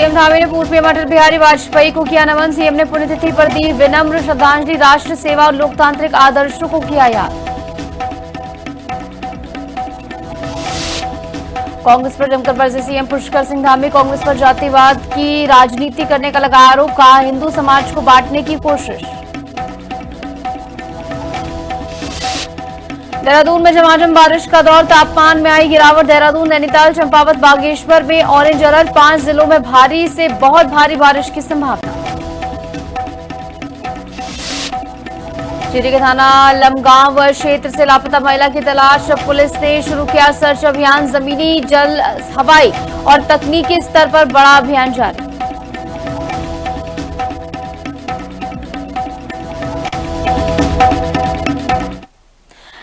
CM Dhami ने पूर्व में अटल बिहारी वाजपेयी को किया नमन। सीएम ने पुण्यतिथि पर दी विनम्र श्रद्धांजलि। राष्ट्र सेवा और लोकतांत्रिक आदर्शों को किया याद। कांग्रेस पर जमकर बरसे सीएम पुष्कर सिंह धामी। कांग्रेस पर जातिवाद की राजनीति करने का लगा आरोप। कहा हिंदू समाज को बांटने की कोशिश। देहरादून में झमाझम बारिश का दौर। तापमान में आई गिरावट। देहरादून, नैनीताल, चंपावत, बागेश्वर में ऑरेंज अलर्ट। 5 जिलों में भारी से बहुत भारी बारिश की संभावना। टिहरी के थाना लमगांव क्षेत्र से लापता महिला की तलाश। पुलिस ने शुरू किया सर्च अभियान। जमीनी, जल, हवाई और तकनीकी स्तर पर बड़ा अभियान जारी।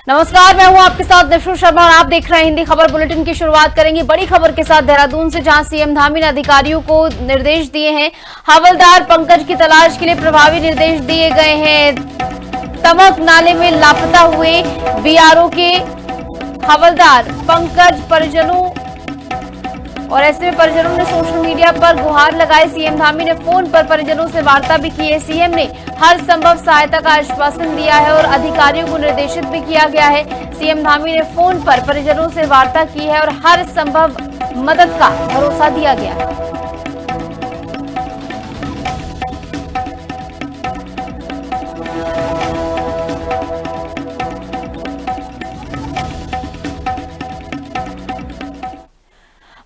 नमस्कार, मैं हूं आपके साथ निशु शर्मा और आप देख रहे हैं हिंदी खबर बुलेटिन की शुरुआत करेंगे बड़ी खबर के साथ देहरादून से, जहां सीएम धामी ने अधिकारियों को निर्देश दिए हैं। हवलदार पंकज की तलाश के लिए प्रभावी निर्देश दिए गए हैं। तमक नाले में लापता हुए बीआरओ के हवलदार पंकज परिजनों और ऐसे में परिजनों ने सोशल मीडिया पर गुहार लगाई। सीएम धामी ने फोन पर परिजनों से वार्ता भी की है। सीएम ने हर संभव सहायता का आश्वासन दिया है और अधिकारियों को निर्देशित भी किया गया है। सीएम धामी ने फोन पर परिजनों से वार्ता की है और हर संभव मदद का भरोसा दिया गया है।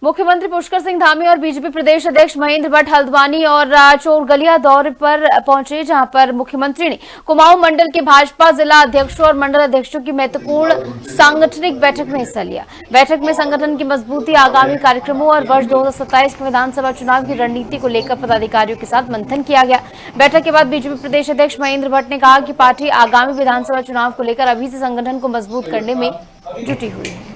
मुख्यमंत्री पुष्कर सिंह धामी और बीजेपी प्रदेश अध्यक्ष महेंद्र भट्ट हल्द्वानी और चोरगलिया दौरे पर पहुंचे, जहां पर मुख्यमंत्री ने कुमाऊं मंडल के भाजपा जिला अध्यक्षों और मंडल अध्यक्षों की महत्वपूर्ण सांगठनिक बैठक में हिस्सा लिया। बैठक में संगठन की मजबूती, आगामी कार्यक्रमों और वर्ष 2027 के विधानसभा चुनाव की रणनीति को लेकर पदाधिकारियों के साथ मंथन किया गया। बैठक के बाद बीजेपी प्रदेश अध्यक्ष महेंद्र भट्ट ने कहा कि पार्टी आगामी विधानसभा चुनाव को लेकर अभी से संगठन को मजबूत करने में जुटी हुई है।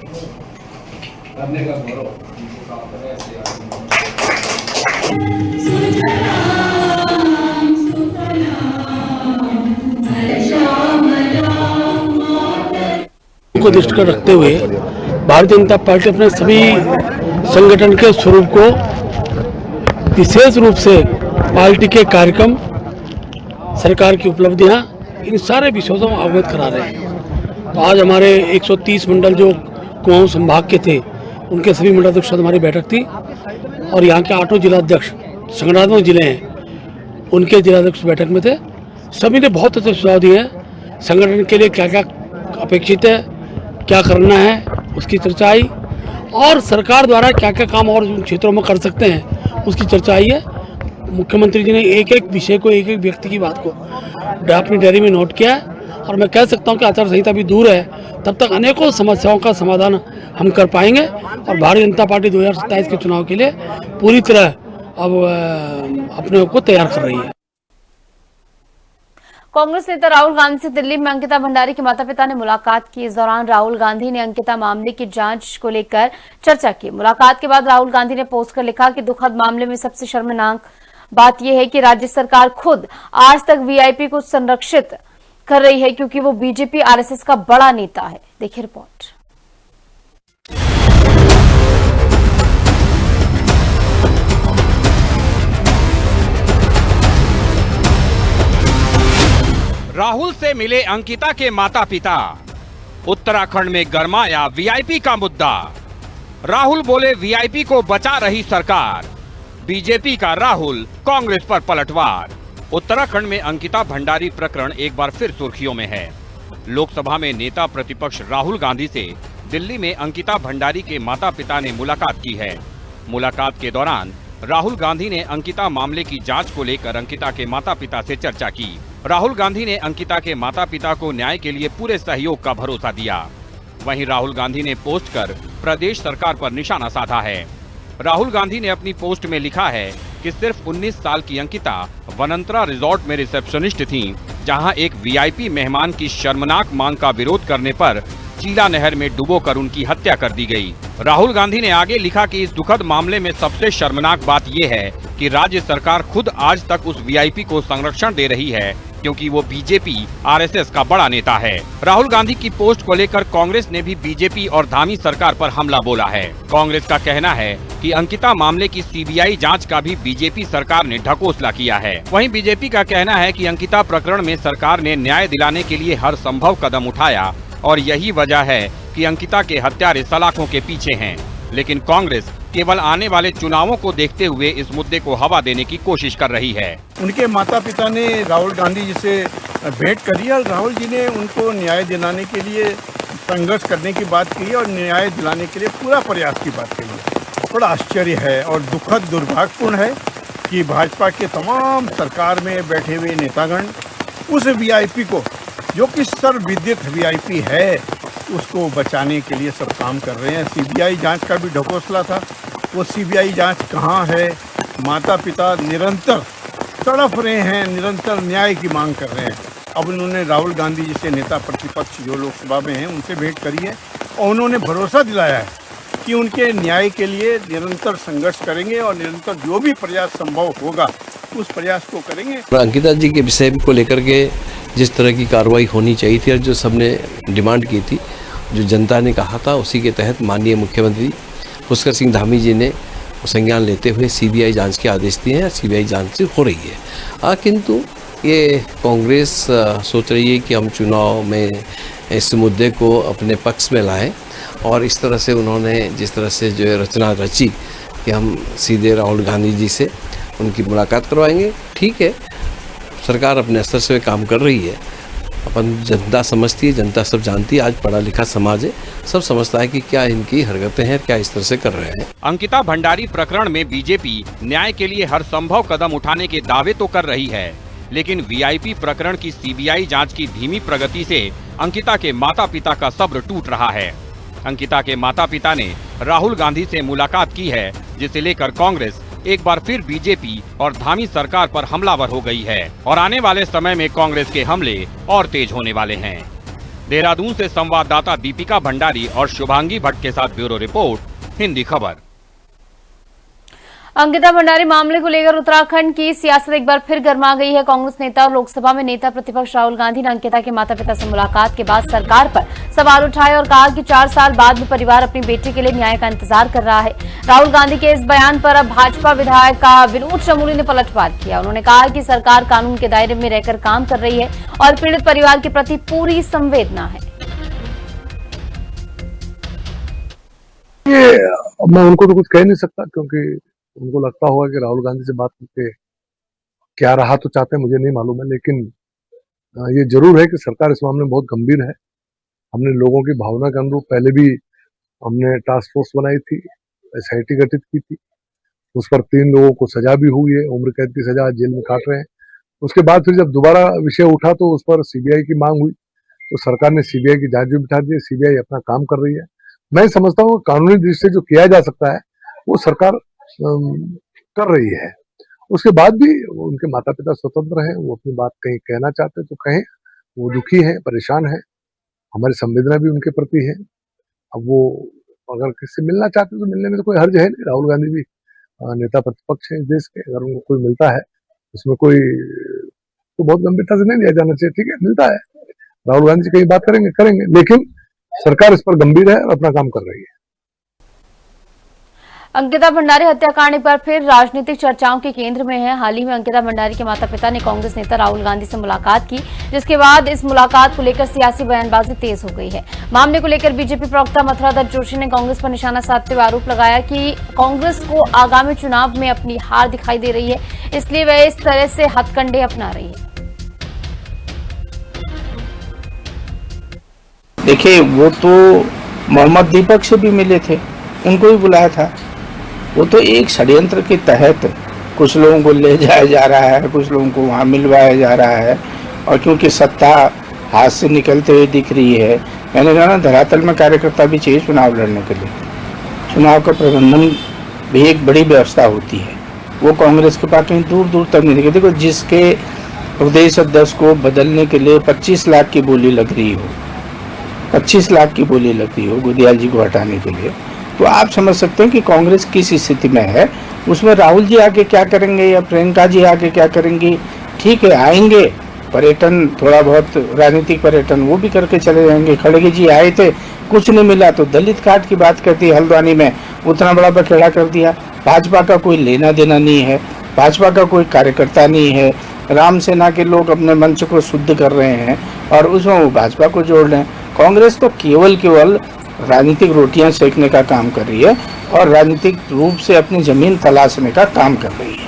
को दृष्टिगत रखते हुए भारतीय जनता पार्टी अपने सभी संगठन के स्वरूप को विशेष रूप से पार्टी के कार्यक्रम, सरकार की उपलब्धियां, इन सारे विषयों से अवगत करा रहे हैं। तो आज हमारे 130 मंडल जो कुमाऊं संभाग के थे, उनके सभी मंडलाध्यक्ष हमारी बैठक थी और यहाँ के 8 जिलाध्यक्ष, संगठनात्मक जिले हैं, उनके जिलाध्यक्ष बैठक में थे। सभी ने बहुत अच्छे सुझाव दिए हैं। संगठन के लिए क्या क्या अपेक्षित है, क्या करना है, उसकी चर्चा आई और सरकार द्वारा क्या क्या काम और क्षेत्रों में कर सकते हैं, उसकी चर्चा आई है। मुख्यमंत्री जी ने एक एक विषय को, एक एक व्यक्ति की बात को अपनी डायरी में नोट किया है और मैं कह सकता हूं कि आचार संहिता भी दूर है, तब तक अनेकों समस्याओं का समाधान हम कर पाएंगे और भारतीय जनता पार्टी 2027 के चुनाव के लिए पूरी तरह अब अपने आप को तैयार कर रही है। कांग्रेस नेता राहुल गांधी से दिल्ली में अंकिता भंडारी के माता पिता ने मुलाकात की। इस दौरान राहुल गांधी ने अंकिता मामले की जांच को लेकर चर्चा की। मुलाकात के बाद राहुल गांधी ने पोस्ट कर लिखा कि दुखद मामले में सबसे शर्मनाक बात यह है कि राज्य सरकार खुद आज तक वीआईपी को संरक्षित कर रही है, क्योंकि वो बीजेपी आरएसएस का बड़ा नेता है। देखिए रिपोर्ट। राहुल से मिले अंकिता के माता पिता। उत्तराखंड में गरमाया वीआईपी का मुद्दा। राहुल बोले वीआईपी को बचा रही सरकार। बीजेपी का राहुल, कांग्रेस पर पलटवार। उत्तराखंड में अंकिता भंडारी प्रकरण एक बार फिर सुर्खियों में है। लोकसभा में नेता प्रतिपक्ष राहुल गांधी से दिल्ली में अंकिता भंडारी के माता पिता ने मुलाकात की है। मुलाकात के दौरान राहुल गांधी ने अंकिता मामले की जांच को लेकर अंकिता के माता पिता से चर्चा की। राहुल गांधी ने अंकिता के माता पिता को न्याय के लिए पूरे सहयोग का भरोसा दिया। वहीं राहुल गांधी ने पोस्ट कर प्रदेश सरकार पर निशाना साधा है। राहुल गांधी ने अपनी पोस्ट में लिखा है कि सिर्फ 19 साल की अंकिता वनंतरा रिजॉर्ट में रिसेप्शनिस्ट थीं, जहां एक वीआईपी मेहमान की शर्मनाक मांग का विरोध करने पर चीला नहर में डुबोकर उनकी हत्या कर दी गई। राहुल गांधी ने आगे लिखा कि इस दुखद मामले में सबसे शर्मनाक बात यह है कि राज्य सरकार खुद आज तक उस वीआईपी को संरक्षण दे रही है, क्योंकि वो बीजेपी आरएसएस का बड़ा नेता है। राहुल गांधी की पोस्ट को लेकर कांग्रेस ने भी बीजेपी और धामी सरकार पर हमला बोला है। कांग्रेस का कहना है कि अंकिता मामले की सीबीआई जांच का भी बीजेपी सरकार ने ढकोसला किया है। वहीं बीजेपी का कहना है कि अंकिता प्रकरण में सरकार ने न्याय दिलाने के लिए हर संभव कदम उठाया और यही वजह है कि अंकिता के हत्यारे सलाखों के पीछे हैं। लेकिन कांग्रेस केवल आने वाले चुनावों को देखते हुए इस मुद्दे को हवा देने की कोशिश कर रही है। उनके माता पिता ने राहुल गांधी जी से भेंट करी और राहुल जी ने उनको न्याय दिलाने के लिए संघर्ष करने की बात की और न्याय दिलाने के लिए पूरा प्रयास की बात की है। बड़ा आश्चर्य है और दुखद दुर्भाग्यपूर्ण है कि भाजपा के तमाम सरकार में बैठे हुए नेतागण उस वीआईपी को, जो कि सर्वविदित वीआईपी है, उसको बचाने के लिए सब काम कर रहे हैं। सीबीआई जांच का भी ढकोसला था, वो सीबीआई जांच कहाँ है? माता पिता निरंतर तड़प रहे हैं, निरंतर न्याय की मांग कर रहे हैं। अब उन्होंने राहुल गांधी जी से, नेता प्रतिपक्ष जो लोकसभा में हैं, उनसे भेंट करी है और उन्होंने भरोसा दिलाया है कि उनके न्याय के लिए निरंतर संघर्ष करेंगे और निरंतर जो भी प्रयास संभव होगा उस प्रयास को करेंगे। अंकिता जी के विषय को लेकर के जिस तरह की कार्रवाई होनी चाहिए थी और जो सबने डिमांड की थी, जो जनता ने कहा था, उसी के तहत माननीय मुख्यमंत्री पुष्कर सिंह धामी जी ने संज्ञान लेते हुए सीबीआई जांच के आदेश दिए हैं। सीबीआई जांच हो रही है। किंतु ये कांग्रेस सोच रही है कि हम चुनाव में इस मुद्दे को अपने पक्ष में लाएं और इस तरह से उन्होंने जिस तरह से जो रचना रची कि हम सीधे राहुल गांधी जी से उनकी मुलाकात करवाएंगे। ठीक है, सरकार अपने स्तर से काम कर रही है, अपन जनता समझती है, जनता सब जानती है। आज पढ़ा लिखा समाज है, सब समझता है कि क्या इनकी हरकतें हैं, क्या इस तरह से कर रहे हैं। अंकिता भंडारी प्रकरण में बीजेपी न्याय के लिए हर संभव कदम उठाने के दावे तो कर रही है, लेकिन वीआईपी प्रकरण की सीबीआई जांच की धीमी प्रगति से अंकिता के माता पिता का सब्र टूट रहा है। अंकिता के माता पिता ने राहुल गांधी से मुलाकात की है, जिसे लेकर कांग्रेस एक बार फिर बीजेपी और धामी सरकार पर हमलावर हो गई है और आने वाले समय में कांग्रेस के हमले और तेज होने वाले हैं। देहरादून से संवाददाता दीपिका भंडारी और शुभांगी भट्ट के साथ ब्यूरो रिपोर्ट, हिंदी खबर। अंकिता भंडारी मामले को लेकर उत्तराखंड की सियासत एक बार फिर गर्मा गई है। कांग्रेस नेता और लोकसभा में नेता प्रतिपक्ष राहुल गांधी ने अंकिता के माता पिता से मुलाकात के बाद सरकार पर सवाल उठाए और कहा कि 4 साल बाद भी परिवार अपनी बेटी के लिए न्याय का इंतजार कर रहा है। राहुल गांधी के इस बयान पर अब भाजपा विधायक का विनोद चमोली ने पलटवार किया। उन्होंने कहा कि सरकार कानून के दायरे में रहकर काम कर रही है और पीड़ित परिवार के प्रति पूरी संवेदना है। मैं उनको तो कुछ कह नहीं सकता, क्योंकि उनको लगता होगा कि राहुल गांधी से बात करके क्या रहा तो चाहते हैं, मुझे नहीं मालूम है। लेकिन ये जरूर है कि सरकार इस मामले में बहुत गंभीर है। हमने लोगों की भावना के अनुरूप पहले भी हमने टास्क फोर्स बनाई थी, एसआईटी गठित की थी, उस पर 3 लोगों को सजा भी हुई है, उम्र कैद की सजा, जेल में काट रहे हैं। उसके बाद फिर जब दोबारा विषय उठा तो उस पर सीबीआई की मांग हुई, तो सरकार ने सीबीआई की जांच भी बिठा दी। सीबीआई अपना काम कर रही है। मैं समझता हूँ कानूनी दृष्टि से जो किया जा सकता है वो सरकार कर रही है। उसके बाद भी उनके माता पिता स्वतंत्र हैं, वो अपनी बात कहीं कहना चाहते तो कहें। वो दुखी हैं, परेशान हैं, हमारी संवेदना भी उनके प्रति है। अब वो अगर किससे मिलना चाहते तो मिलने में तो कोई हर्ज है नहीं। राहुल गांधी भी नेता प्रतिपक्ष है इस देश के, अगर उनको कोई मिलता है उसमें कोई तो बहुत गंभीरता से नहीं लिया जाना चाहिए। ठीक है, मिलता है, राहुल गांधी जी कहीं बात करेंगे, लेकिन सरकार इस पर गंभीर है और अपना काम कर रही है। अंकिता भंडारी हत्याकांड एक बार फिर राजनीतिक चर्चाओं के केंद्र में है। हाल ही में अंकिता भंडारी के माता पिता ने कांग्रेस नेता राहुल गांधी से मुलाकात की, जिसके बाद इस मुलाकात को लेकर सियासी बयानबाजी तेज हो गई है। मामले को लेकर बीजेपी प्रवक्ता मथुरा दत्त जोशी ने कांग्रेस पर निशाना साधते हुए आरोप लगाया कि कांग्रेस को आगामी चुनाव में अपनी हार दिखाई दे रही है, इसलिए वह इस तरह से हथकंडे अपना रही है। देखिए, वो तो मोहम्मद दीपक से भी मिले थे, उनको भी बुलाया था। वो तो एक षड्यंत्र के तहत कुछ लोगों को ले जाया जा रहा है, कुछ लोगों को वहाँ मिलवाया जा रहा है, और क्योंकि सत्ता हाथ से निकलते हुए दिख रही है, मैंने कहा ना, धरातल में कार्यकर्ता भी चाहिए चुनाव लड़ने के लिए। चुनाव का प्रबंधन भी एक बड़ी व्यवस्था होती है, वो कांग्रेस के पास कहीं दूर दूर तक नहीं दिखे। देखो, जिसके प्रदेश अध्यक्ष को बदलने के लिए 25 लाख की बोली लग रही हो, 25 लाख की बोली लग रही हो गुदियाल जी को हटाने के लिए, तो आप समझ सकते हैं कि कांग्रेस किस स्थिति में है। उसमें राहुल जी आके क्या करेंगे या प्रियंका जी आके क्या करेंगी? ठीक है, आएंगे पर्यटन, थोड़ा बहुत राजनीतिक पर्यटन वो भी करके चले जाएंगे। खड़गे जी आए थे, कुछ नहीं मिला तो दलित कार्ड की बात करती है, हल्द्वानी में उतना बड़ा बखेड़ा कर दिया। भाजपा का कोई लेना देना नहीं है, भाजपा का कोई कार्यकर्ता नहीं है। राम सेना के लोग अपने मंच को शुद्ध कर रहे हैं और उसमें वो भाजपा को जोड़ रहे हैं। कांग्रेस तो केवल राजनीतिक रोटियां सेकने का काम कर रही है और राजनीतिक रूप से अपनी जमीन तलाशने का काम कर रही है।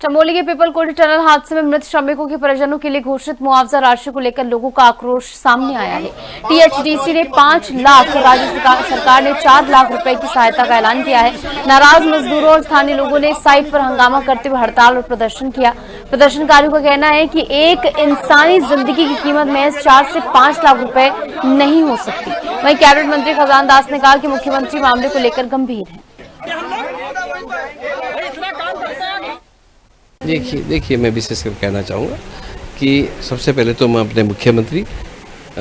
चमोली के पीपलकोटी टनल हादसे में मृत श्रमिकों के परिजनों के लिए घोषित मुआवजा राशि को लेकर लोगों का आक्रोश सामने आया है। टीएचडीसी ने 5 लाख, राज्य सरकार ने 4 लाख रुपए की सहायता का ऐलान किया है। नाराज मजदूरों और स्थानीय लोगों ने साइट पर हंगामा करते हुए हड़ताल और प्रदर्शन किया। प्रदर्शनकारियों का कहना है कि एक इंसानी जिंदगी की कीमत महज 4 से 5 लाख रुपए नहीं हो सकती। वहीं कैबिनेट मंत्री खजान दास ने कहा कि मुख्यमंत्री मामले को लेकर गंभीर है। देखिए मैं विशेषकर कहना चाहूँगा कि सबसे पहले तो मैं अपने मुख्यमंत्री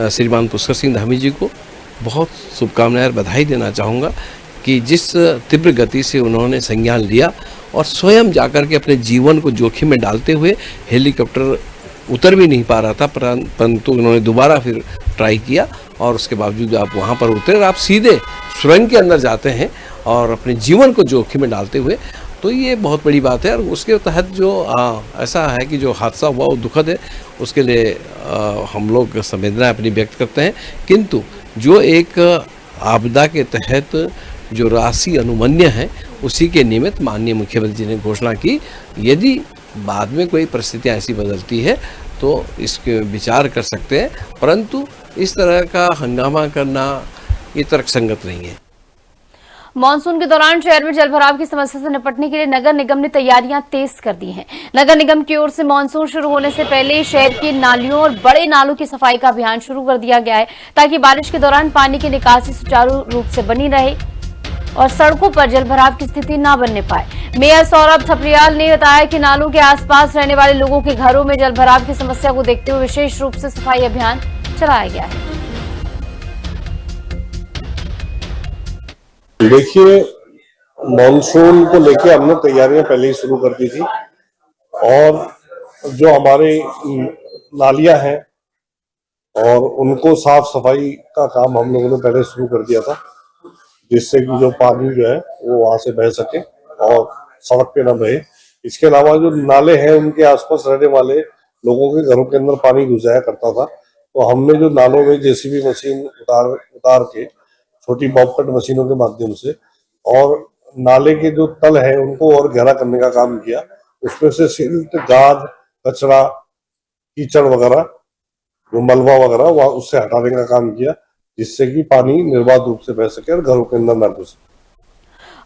श्रीमान पुष्कर सिंह धामी जी को बहुत शुभकामनाएं और बधाई देना चाहूँगा कि जिस तीव्र गति से उन्होंने संज्ञान लिया और स्वयं जाकर के अपने जीवन को जोखिम में डालते हुए हेलीकॉप्टर उतर भी नहीं पा रहा था, परंतु उन्होंने दोबारा फिर ट्राई किया और उसके बावजूद आप वहाँ पर उतरे और आप सीधे सुरंग के अंदर जाते हैं और अपने जीवन को जोखिम में डालते हुए, तो ये बहुत बड़ी बात है। और उसके तहत जो ऐसा है कि जो हादसा हुआ वो दुखद है, उसके लिए हम लोग संवेदना अपनी व्यक्त करते हैं। किंतु जो एक आपदा के तहत जो राशि अनुमन्य है उसी के निमित्त माननीय मुख्यमंत्री जी ने घोषणा की। यदि बाद में कोई परिस्थितियाँ ऐसी बदलती है तो इसके विचार कर सकते हैं, परंतु इस तरह का हंगामा करना ये तर्कसंगत नहीं है। मानसून के दौरान शहर में जलभराव की समस्या से निपटने के लिए नगर निगम ने तैयारियां तेज कर दी हैं। नगर निगम की ओर से मानसून शुरू होने से पहले शहर की नालियों और बड़े नालों की सफाई का अभियान शुरू कर दिया गया है, ताकि बारिश के दौरान पानी की निकासी सुचारू रूप से बनी रहे और सड़कों पर जलभराव की स्थिति न बनने पाए। मेयर सौरभ थपलियाल ने बताया कि नालों के आसपास रहने वाले लोगों के घरों में जलभराव की समस्या को देखते हुए विशेष रूप से सफाई अभियान चलाया गया है। देखिए, मॉनसून को लेके हमने तैयारियां पहले ही शुरू कर दी थी और जो हमारे नालियां हैं और उनको साफ सफाई का काम हम लोगों ने पहले शुरू कर दिया था, जिससे कि जो पानी जो है वो वहां से बह सके और सड़क पे ना बहे। इसके अलावा जो नाले हैं उनके आसपास रहने वाले लोगों के घरों के अंदर पानी घुस जाया करता था, तो हमने जो नालों में जेसीबी मशीन उतार के छोटी बॉबकट मशीनों के माध्यम से और नाले के जो तल है उनको और गहरा करने का काम किया। उसमें से सिल्ट, गाद, कचरा, कीचड़ वगैरह, जो मलबा वगैरह वह उससे हटाने का काम किया, जिससे कि पानी निर्बाध रूप से बह सके और घरों के अंदर न घुसे।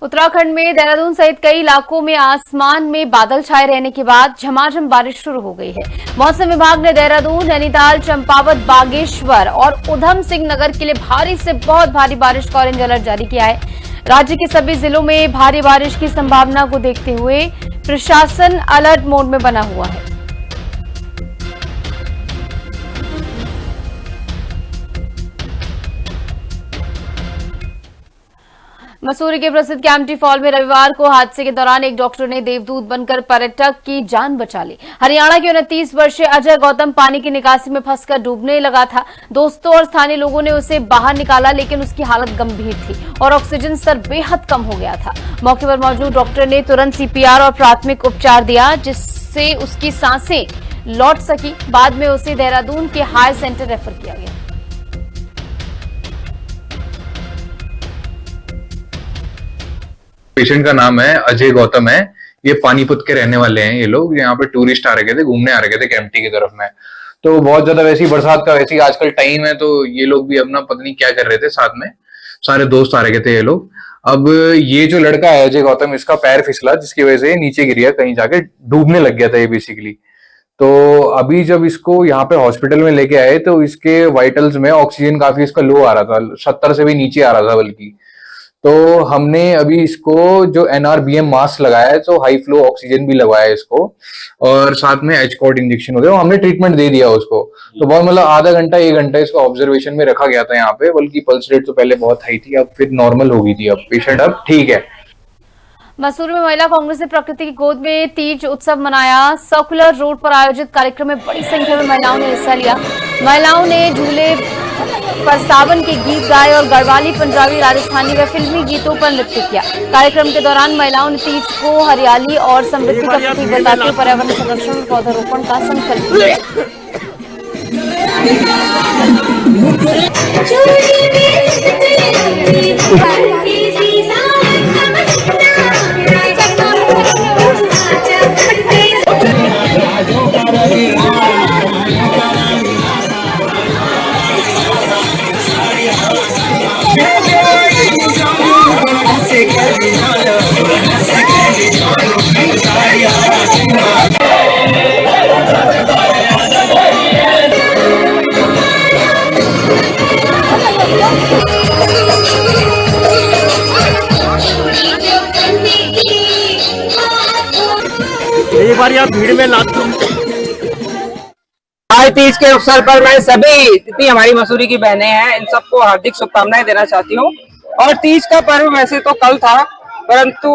उत्तराखंड में देहरादून सहित कई इलाकों में आसमान में बादल छाए रहने के बाद झमाझम बारिश शुरू हो गई है। मौसम विभाग ने देहरादून, नैनीताल, चंपावत, बागेश्वर और उधम सिंह नगर के लिए भारी से बहुत भारी बारिश का ऑरेंज अलर्ट जारी किया है। राज्य के सभी जिलों में भारी बारिश की संभावना को देखते हुए प्रशासन अलर्ट मोड में बना हुआ है। मसूरी के प्रसिद्ध कैंपटी फॉल में रविवार को हादसे के दौरान एक डॉक्टर ने देवदूत बनकर पर्यटक की जान बचा ली। हरियाणा के 29 वर्षीय अजय गौतम पानी की निकासी में फंसकर डूबने लगा था। दोस्तों और स्थानीय लोगों ने उसे बाहर निकाला, लेकिन उसकी हालत गंभीर थी और ऑक्सीजन स्तर बेहद कम हो गया था। मौके पर मौजूद डॉक्टर ने तुरंत सीपीआर और प्राथमिक उपचार दिया, जिससे उसकी सांसें लौट सकी। बाद में उसे देहरादून के हाई सेंटर रेफर किया गया। पेशेंट का नाम है अजय गौतम है। ये पानीपत के रहने वाले हैं। ये लोग यहाँ पे टूरिस्ट आ रखे थे, घूमने आ रखे थे कैंपटी की तरफ में। तो बहुत ज्यादा वैसी बरसात का वैसी आजकल टाइम है, तो ये लोग भी अपना पता नहीं क्या कर रहे थे, साथ में सारे दोस्त आ रखे थे ये लोग। अब ये जो लड़का है अजय गौतम, इसका पैर फिसला, जिसकी वजह से नीचे गिर गया, कहीं जाके डूबने लग गया था ये बेसिकली। तो अभी जब इसको यहाँ पे हॉस्पिटल में लेके आए तो इसके वाइटल्स में ऑक्सीजन काफी इसका लो आ रहा था, 70 से भी नीचे आ रहा था बल्कि। तो हमने अभी इसको जो NRBM मास्क लगाया है, तो हाई फ्लो ऑक्सीजन भी लगवाया है इसको, और साथ में एचकॉर्ड इंजेक्शन हो गया, हमने ट्रीटमेंट दे दिया उसको। तो बहुत मतलब आधा घंटा 1 घंटा इसको ऑब्जर्वेशन में रखा गया था यहाँ पे, बल्कि पल्स रेट तो पहले बहुत हाई थी, अब फिर नॉर्मल हो गई थी, अब पेशेंट अब ठीक है। मसूरी में महिला कांग्रेस ने प्रकृति की गोद में तीज उत्सव मनाया। सर्कुलर रोड पर आयोजित कार्यक्रम में बड़ी संख्या में महिलाओं ने हिस्सा लिया। महिलाओं ने झूले पर सावन के गीत गाए और गढ़वाली, पंजाबी, राजस्थानी व फिल्मी गीतों पर नृत्य किया। कार्यक्रम के दौरान महिलाओं ने तीज को हरियाली और समृद्धि का प्रतीक बताते हुए पर्यावरण संरक्षण और पौधारोपण का संकल्प लिया। एक बार यहाँ भीड़ में ना आज तीज के अवसर पर मैं सभी जितनी हमारी मसूरी की बहनें हैं इन सबको हार्दिक शुभकामनाएं देना चाहती हूँ। और तीज का पर्व वैसे तो कल था, परंतु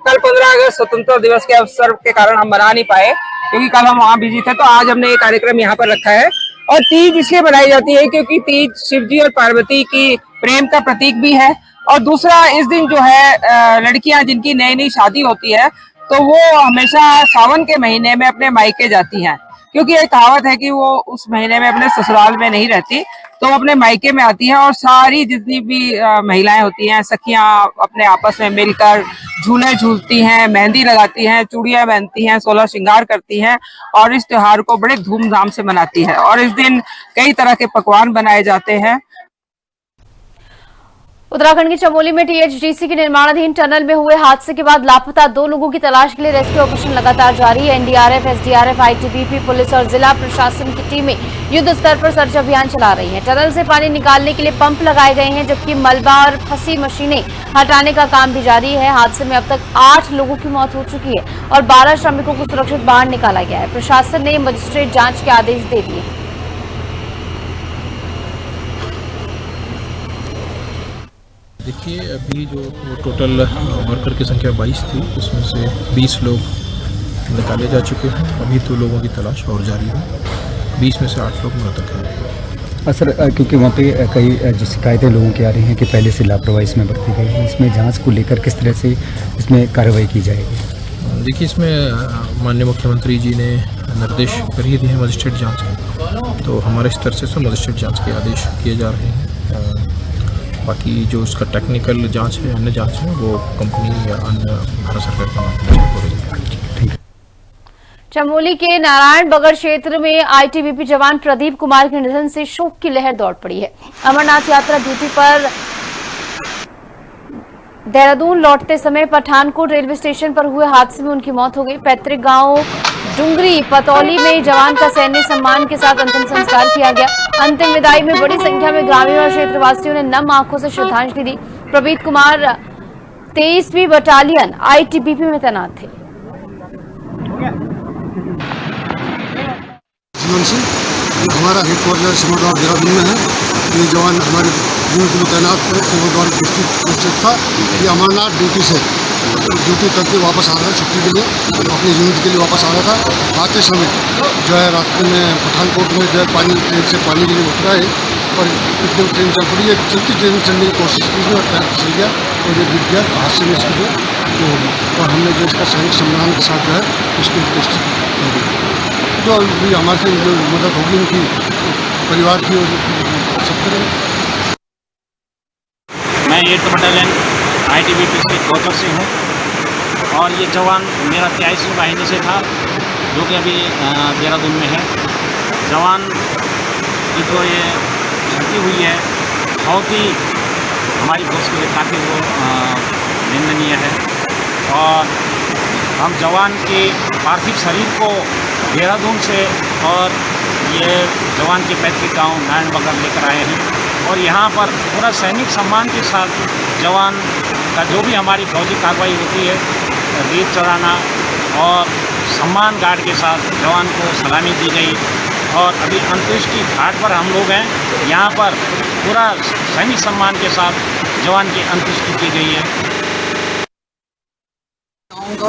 कल 15 अगस्त स्वतंत्रता दिवस के अवसर के कारण हम मना नहीं पाए क्योंकि कल हम वहाँ बिजी थे। तो आज हमने ये कार्यक्रम यहाँ पर रखा है। और तीज इसलिए मनाई जाती है क्योंकि तीज शिव जी और पार्वती की प्रेम का प्रतीक भी है। और दूसरा, इस दिन जो है लड़कियां जिनकी नई नई शादी होती है तो वो हमेशा सावन के महीने में अपने मायके जाती हैं, क्योंकि एक कहावत है कि वो उस महीने में अपने ससुराल में नहीं रहती, तो अपने मायके में आती हैं। और सारी जितनी भी महिलाएं होती हैं, सखियां अपने आपस में मिलकर झूले झूलती हैं, मेहंदी लगाती हैं, चूड़ियां पहनती हैं, 16 श्रृंगार करती हैं और इस त्योहार को बड़े धूमधाम से मनाती है। और इस दिन कई तरह के पकवान बनाए जाते हैं। उत्तराखंड के चमोली में टीएचडीसी के निर्माणाधीन टनल में हुए हादसे के बाद लापता 2 लोगों की तलाश के लिए रेस्क्यू ऑपरेशन लगातार जारी है। एनडीआरएफ, एसडीआरएफ, आईटीबीपी, पुलिस और जिला प्रशासन की टीमें युद्ध स्तर पर सर्च अभियान चला रही हैं। टनल से पानी निकालने के लिए पंप लगाए गए हैं, जबकि मलबा और फंसी मशीनें हटाने का काम भी जारी है। हादसे में अब तक 8 लोगों की मौत हो चुकी है और 12 श्रमिकों को सुरक्षित बाहर निकाला गया है। प्रशासन ने मजिस्ट्रेट जांच के आदेश दे दिए। देखिए, अभी जो टोटल वर्कर की संख्या 22 थी, उसमें से 20 लोग निकाले जा चुके हैं। अभी 2 लोगों की तलाश और जारी है। 20 में से 8 लोग मृतक हैं। सर, क्योंकि वहाँ पे कई जो शिकायतें लोगों की आ रही हैं कि पहले से लापरवाही इसमें बरती गई है, इसमें जांच को लेकर किस तरह से इसमें कार्रवाई की जाएगी? देखिए, इसमें माननीय मुख्यमंत्री जी ने निर्देश कर ही दिए हैं मजिस्ट्रेट जाँच के, तो हमारे स्तर से मजिस्ट्रेट जाँच के आदेश किए जा रहे हैं। बाकी जो उसका टेक्निकल जांच है, अन्य जांच है, वो कंपनी या अन्य भारत सरकार के माध्यम से हो रही है। चमोली के नारायण बगड़ क्षेत्र में आईटीबीपी जवान प्रदीप कुमार के निधन से शोक की लहर दौड़ पड़ी है। अमरनाथ यात्रा ड्यूटी पर देहरादून लौटते समय पठानकोट रेलवे स्टेशन पर हुए हादसे में उनकी मौत हो गई। पैतृक गांव डुंगरी पतौली में जवान का सैन्य सम्मान के साथ अंतिम संस्कार किया गया। अंतिम विदाई में बड़ी संख्या में ग्रामीण और क्षेत्रवासियों ने नम आंखों से श्रद्धांजलि दी। प्रदीप कुमार 23वीं बटालियन आईटीबीपी में तैनात थे। जीवन सिंह, हमारा हेडक्वार्टर सिमरगढ़ देहरादून में है। ये जवान हमारे यूनिट में तैनात है, सिमरगढ़ डिस्ट्रिक्ट था। ये अमरनाथ ड्यूटी करके वापस आ रहा है छुट्टी के लिए, अपने यूनिट के लिए वापस आ रहा था। आते समय जो है रास्ते में पठानकोट में जो है ट्रेन से पानी के लिए उतरा है और एकदम ट्रेन चल पड़ी है। चलती ट्रेन चलने की कोशिश की और टायर फिसल गया और ये गिर गया। हादसे में इसकी जो होगी और हमने जो इसका सैनिक सम्मान के साथ जो है उसकी पुष्टि होगी। जो भी हमारे जो मदद होगी उनकी परिवार की और सब करेंगे। मैं 8th बटालियन आईटीबीपी के कोचर से हूँ और ये जवान मेरा 23वीं वाहिनी से था, जो कि अभी देहरादून में है। जवान की जो ये क्षति हुई है बहुत ही हमारी फोर्स के लिए काफ़ी वो निंदनीय है। और हम जवान के पार्थिव शरीर को देहरादून से और ये जवान के पैतृक गाँव नारायण बगड़ लेकर आए हैं और यहाँ पर पूरा सैनिक सम्मान के साथ जवान का जो भी हमारी फौजी कार्रवाई होती है, रेत चढ़ाना और सम्मान गार्ड के साथ जवान को सलामी दी गई। और अभी अंत्येष्टि घाट पर हम लोग हैं, यहाँ पर पूरा सैनिक सम्मान के साथ जवान की अंत्येष्टि की गई है।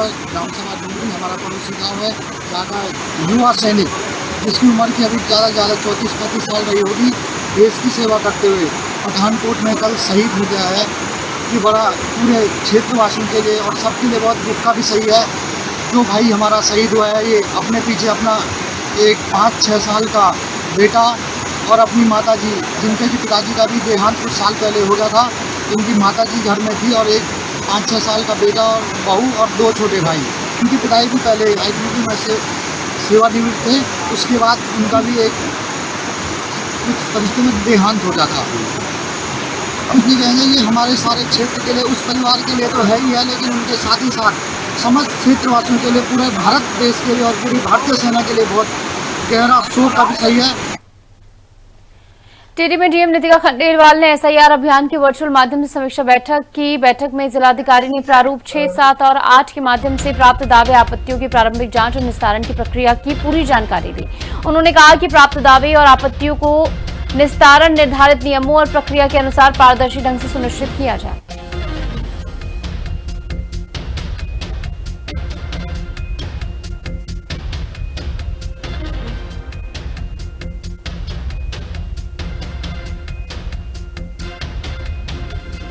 है ग्राम सभा डूंगरी हमारा पड़ोसी गाँव है। यहाँ का युवा सैनिक जिसकी उम्र की अभी ज़्यादा 34-35 साल रही होगी, देश की सेवा करते हुए पठानकोट में कल शहीद हो गया है। ये बड़ा पूरे क्षेत्रवासियों के लिए और सबके लिए बहुत दुख का विषय है। जो भाई हमारा शहीद हुआ है, ये अपने पीछे अपना एक 5-6 साल का बेटा और अपनी माताजी, जिनके पिताजी का भी देहांत कुछ साल पहले हो गया था, उनकी माताजी घर में थी और एक 5-6 साल का बेटा और बहू और 2 छोटे भाई। उनके पिताजी भी पहले आईटीबीपी में से सेवानिवृत्त थे, उसके बाद उनका भी एक कुछ परिस्थिति में देहांत हो जाता। इसलिए कहेंगे ये हमारे सारे क्षेत्र के लिए, उस परिवार के लिए तो है ही है, लेकिन उनके साथ ही साथ समस्त क्षेत्रवासियों के लिए, पूरे भारत देश के लिए और पूरी भारतीय सेना के लिए बहुत गहरा शोक का विषय है। टिहरी में डीएम नितिका खंडेलवाल ने एसआईआर अभियान की वर्चुअल माध्यम से समीक्षा बैठक की। बैठक में जिलाधिकारी ने प्रारूप 6, 7 और 8 के माध्यम से प्राप्त दावे, आपत्तियों की प्रारंभिक जांच और निस्तारण की प्रक्रिया की पूरी जानकारी दी। उन्होंने कहा कि प्राप्त दावे और आपत्तियों को निस्तारण निर्धारित नियमों और प्रक्रिया के अनुसार पारदर्शी ढंग से सुनिश्चित किया जाए।